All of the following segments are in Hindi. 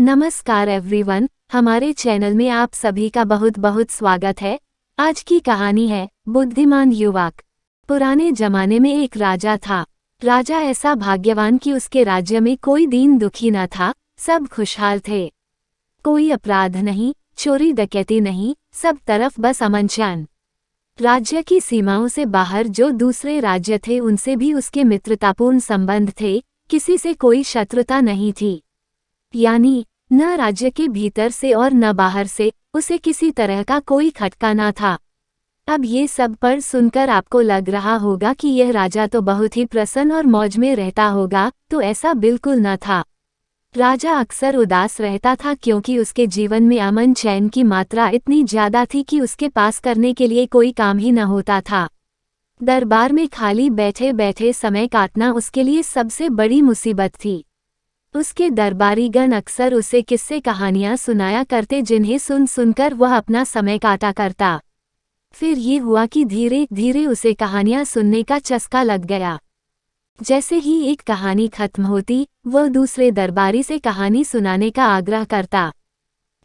नमस्कार एवरीवन, हमारे चैनल में आप सभी का बहुत बहुत स्वागत है। आज की कहानी है बुद्धिमान युवक। पुराने जमाने में एक राजा था। राजा ऐसा भाग्यवान कि उसके राज्य में कोई दीन दुखी न था, सब खुशहाल थे। कोई अपराध नहीं, चोरी डकैती नहीं, सब तरफ बस अमन चैन। राज्य की सीमाओं से बाहर जो दूसरे राज्य थे उनसे भी उसके मित्रतापूर्ण संबंध थे, किसी से कोई शत्रुता नहीं थी। यानी न राज्य के भीतर से और न बाहर से उसे किसी तरह का कोई खटका न था। अब ये सब पढ़ सुनकर आपको लग रहा होगा कि यह राजा तो बहुत ही प्रसन्न और मौज में रहता होगा, तो ऐसा बिल्कुल न था। राजा अक्सर उदास रहता था क्योंकि उसके जीवन में अमन चैन की मात्रा इतनी ज्यादा थी कि उसके पास करने के लिए कोई काम ही न होता था। दरबार में खाली बैठे बैठे समय काटना उसके लिए सबसे बड़ी मुसीबत थी। उसके दरबारीगण अक्सर उसे किस्से कहानियां सुनाया करते जिन्हें सुन सुनकर वह अपना समय काटा करता। फिर ये हुआ कि धीरे धीरे उसे कहानियां सुनने का चस्का लग गया। जैसे ही एक कहानी खत्म होती, वह दूसरे दरबारी से कहानी सुनाने का आग्रह करता।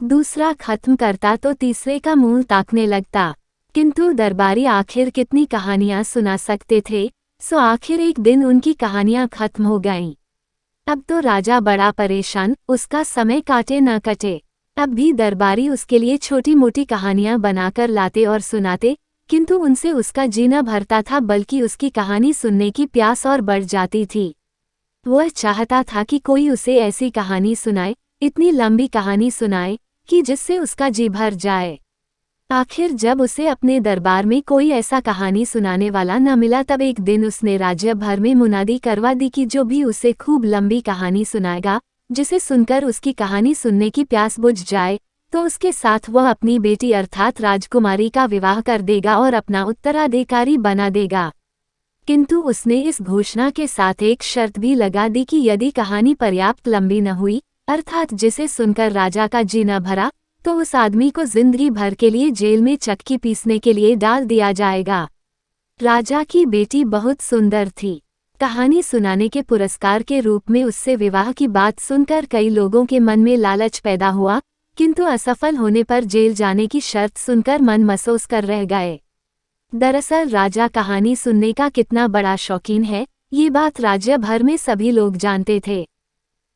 दूसरा खत्म करता तो तीसरे का मुंह ताकने लगता। किंतु दरबारी आखिर कितनी कहानियां सुना सकते थे, सो आखिर एक दिन उनकी कहानियां खत्म हो गईं। अब तो राजा बड़ा परेशान, उसका समय काटे न कटे। अब भी दरबारी उसके लिए छोटी मोटी कहानियां बनाकर लाते और सुनाते, किंतु उनसे उसका जी न भरता था, बल्कि उसकी कहानी सुनने की प्यास और बढ़ जाती थी। वह चाहता था कि कोई उसे ऐसी कहानी सुनाए, इतनी लंबी कहानी सुनाए कि जिससे उसका जी भर जाए। आखिर जब उसे अपने दरबार में कोई ऐसा कहानी सुनाने वाला न मिला, तब एक दिन उसने राज्य भर में मुनादी करवा दी कि जो भी उसे खूब लंबी कहानी सुनाएगा, जिसे सुनकर उसकी कहानी सुनने की प्यास बुझ जाए, तो उसके साथ वह अपनी बेटी अर्थात राजकुमारी का विवाह कर देगा और अपना उत्तराधिकारी बना देगा। किंतु उसने इस घोषणा के साथ एक शर्त भी लगा दी कि यदि कहानी पर्याप्त लंबी न हुई, अर्थात जिसे सुनकर राजा का जी न भरा, तो उस आदमी को जिंदगी भर के लिए जेल में चक्की पीसने के लिए डाल दिया जाएगा। राजा की बेटी बहुत सुंदर थी। कहानी सुनाने के पुरस्कार के रूप में उससे विवाह की बात सुनकर कई लोगों के मन में लालच पैदा हुआ, किंतु असफल होने पर जेल जाने की शर्त सुनकर मन महसूस कर रह गए। दरअसल राजा कहानी सुनने का कितना बड़ा शौकीन है, ये बात राज्य भर में सभी लोग जानते थे।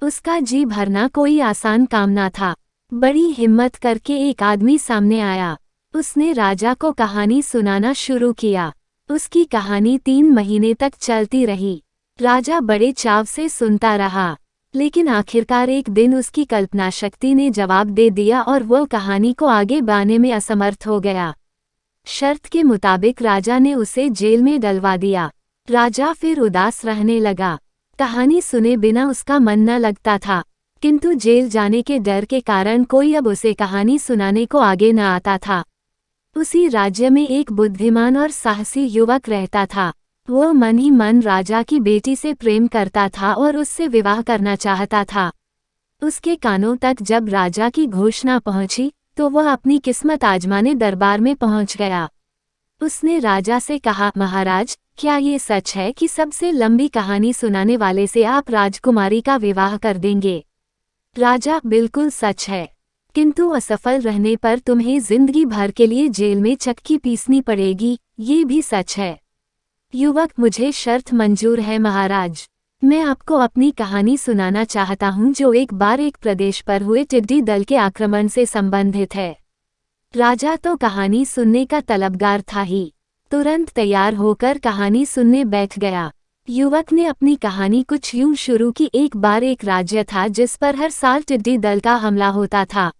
उसका जी भरना कोई आसान काम न था। बड़ी हिम्मत करके एक आदमी सामने आया। उसने राजा को कहानी सुनाना शुरू किया। उसकी कहानी 3 महीने तक चलती रही। राजा बड़े चाव से सुनता रहा, लेकिन आखिरकार एक दिन उसकी कल्पना शक्ति ने जवाब दे दिया और वह कहानी को आगे बढ़ाने में असमर्थ हो गया। शर्त के मुताबिक राजा ने उसे जेल में डलवा दिया। राजा फिर उदास रहने लगा। कहानी सुने बिना उसका मन न लगता था, किंतु जेल जाने के डर के कारण कोई अब उसे कहानी सुनाने को आगे न आता था। उसी राज्य में एक बुद्धिमान और साहसी युवक रहता था। वह मन ही मन राजा की बेटी से प्रेम करता था और उससे विवाह करना चाहता था। उसके कानों तक जब राजा की घोषणा पहुंची, तो वह अपनी किस्मत आजमाने दरबार में पहुंच गया। उसने राजा से कहा, महाराज, क्या ये सच है कि सबसे लंबी कहानी सुनाने वाले से आप राजकुमारी का विवाह कर देंगे? राजा, बिल्कुल सच है, किंतु असफल रहने पर तुम्हें जिंदगी भर के लिए जेल में चक्की पीसनी पड़ेगी, ये भी सच है। युवक, मुझे शर्त मंजूर है महाराज। मैं आपको अपनी कहानी सुनाना चाहता हूँ जो एक बार एक प्रदेश पर हुए टिड्डी दल के आक्रमण से संबंधित है। राजा तो कहानी सुनने का तलबगार था ही, तुरंत तैयार होकर कहानी सुनने बैठ गया। युवक ने अपनी कहानी कुछ यूं शुरू की। एक बार एक राज्य था जिस पर हर साल टिड्डी दल का हमला होता था।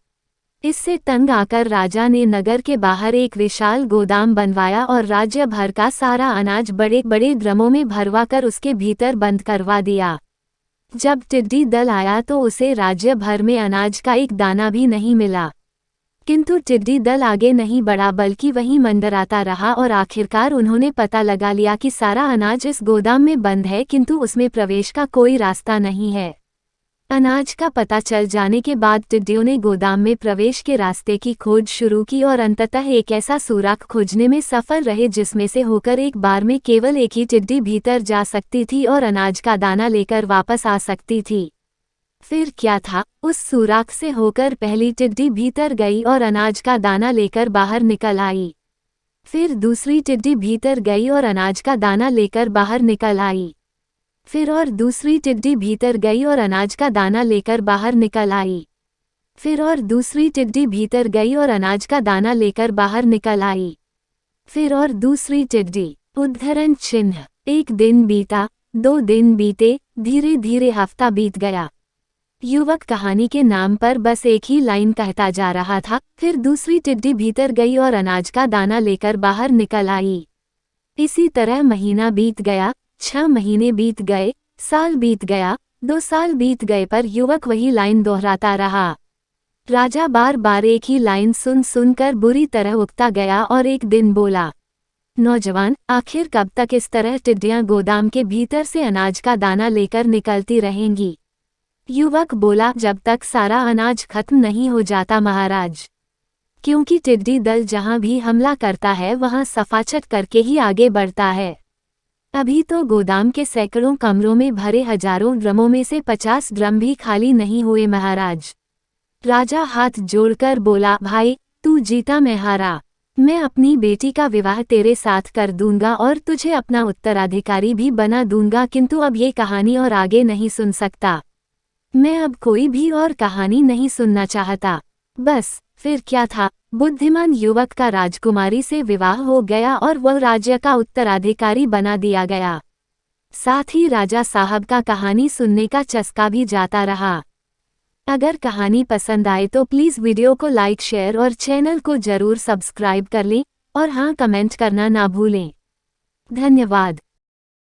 इससे तंग आकर राजा ने नगर के बाहर एक विशाल गोदाम बनवाया और राज्य भर का सारा अनाज बड़े बड़े ड्रमों में भरवाकर उसके भीतर बंद करवा दिया। जब टिड्डी दल आया तो उसे राज्य भर में अनाज का एक दाना भी नहीं मिला। किंतु टिड्डी दल आगे नहीं बढ़ा, बल्कि वहीं मंडराता रहा और आखिरकार उन्होंने पता लगा लिया कि सारा अनाज इस गोदाम में बंद है, किंतु उसमें प्रवेश का कोई रास्ता नहीं है। अनाज का पता चल जाने के बाद टिड्डियों ने गोदाम में प्रवेश के रास्ते की खोज शुरू की और अंततः एक ऐसा सुराख खोजने में सफल रहे जिसमें से होकर एक बार में केवल एक ही टिड्डी भीतर जा सकती थी और अनाज का दाना लेकर वापस आ सकती थी। फिर क्या था, उस सुराख से होकर पहली टिड्डी भीतर गई और अनाज का दाना लेकर बाहर निकल आई। फिर दूसरी टिड्डी भीतर गई और अनाज का दाना लेकर बाहर निकल आई। फिर और दूसरी टिड्डी भीतर गई और अनाज का दाना लेकर बाहर निकल आई। फिर और दूसरी टिड्डी भीतर गई और अनाज का दाना लेकर बाहर निकल आई। फिर और दूसरी टिड्डी। उद्धरण चिन्ह। एक दिन बीता, 2 दिन बीते, धीरे धीरे हफ्ता बीत गया। युवक कहानी के नाम पर बस एक ही लाइन कहता जा रहा था, फिर दूसरी टिड्डी भीतर गई और अनाज का दाना लेकर बाहर निकल आई। इसी तरह महीना बीत गया, 6 महीने बीत गए, साल बीत गया, 2 साल बीत गए, पर युवक वही लाइन दोहराता रहा। राजा बार बार एक ही लाइन सुन सुनकर बुरी तरह उकता गया और एक दिन बोला, नौजवान, आखिर कब तक इस तरह टिड्डियां गोदाम के भीतर से अनाज का दाना लेकर निकलती रहेंगी? युवक बोला, जब तक सारा अनाज खत्म नहीं हो जाता महाराज। क्योंकि टिड्डी दल जहां भी हमला करता है वहां सफाचट करके ही आगे बढ़ता है। अभी तो गोदाम के सैकड़ों कमरों में भरे हजारों ड्रमों में से 50 ड्रम भी खाली नहीं हुए महाराज। राजा हाथ जोड़कर बोला, भाई, तू जीता मैं हारा। मैं अपनी बेटी का विवाह तेरे साथ कर दूंगा और तुझे अपना उत्तराधिकारी भी बना दूंगा, किंतु अब ये कहानी और आगे नहीं सुन सकता। मैं अब कोई भी और कहानी नहीं सुनना चाहता। बस। फिर क्या था, बुद्धिमान युवक का राजकुमारी से विवाह हो गया और वह राज्य का उत्तराधिकारी बना दिया गया। साथ ही राजा साहब का कहानी सुनने का चस्का भी जाता रहा। अगर कहानी पसंद आए तो प्लीज़ वीडियो को लाइक, शेयर और चैनल को जरूर सब्सक्राइब कर लें और हाँ, कमेंट करना ना भूलें। धन्यवाद।